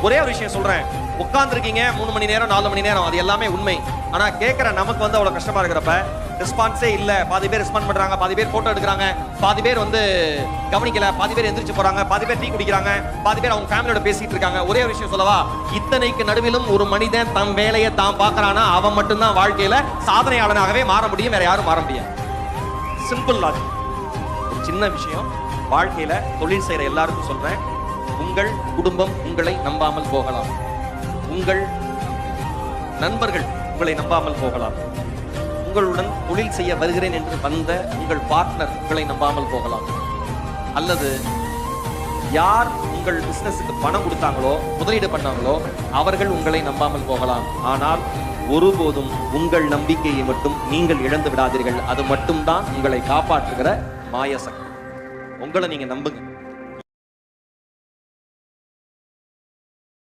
ஒரே ஒரு விஷயம் சொல்றேன், உட்கார்ந்துருக்கீங்க 3 மணி நேரம் 4 மணி நேரம், அது எல்லாமே உண்மை. ஆனா கேட்கிற நமக்கு வந்து அவ்வளவு கஷ்டமா இருக்கிறப்ப ரெஸ்பான்ஸே இல்ல. பாதி பேர் ரெஸ்பாண்ட் பண்றாங்க, பாதி பேர் போட்டோ எடுக்கிறாங்க, பாதி பேர் வந்து கவனிக்கல, பாதி பேர் எந்திரிச்சு போறாங்க, பாதி பேர் டீ குடிக்கிறாங்க, பாதி பேர் அவங்க ஃபேமிலியோட பேசிட்டு இருக்காங்க. ஒரே ஒரு விஷயம் சொல்லவா, இத்தனைக்கு நடுவிலும் ஒரு மனிதன் தம் வேலையை தான் பார்க்கறானா அவன் மட்டும்தான் வாழ்க்கையில சாதனையாளனாகவே மாற முடியும், வேற யாரும் மாற முடியாது. Simple logic. ஒரு சின்ன விஷயம், வாழ்க்கையில தொழில் செய்யற எல்லாருக்கும் சொல்றேன், உங்கள் குடும்பம் உங்களை நம்பாமல் போகலாம், உங்கள் நண்பர்கள் உங்களை நம்பாமல் போகலாம், உங்களுடன் தொழில் செய்ய வருகிறேன் என்று வந்த உங்கள் பார்ட்னர் உங்களை நம்பாமல் போகலாம், அல்லது யார் உங்கள் பிசினஸுக்கு பணம் கொடுத்தாங்களோ முதலீடு பண்ணாங்களோ அவர்கள் உங்களை நம்பாமல் போகலாம். ஆனால் ஒருபோதும் உங்கள் நம்பிக்கையை மட்டும் நீங்கள் இழந்து விடாதீர்கள். அது மட்டும்தான் உங்களை காப்பாற்றுகிற மாய சக்தி. உங்களை நீங்க நம்புங்க.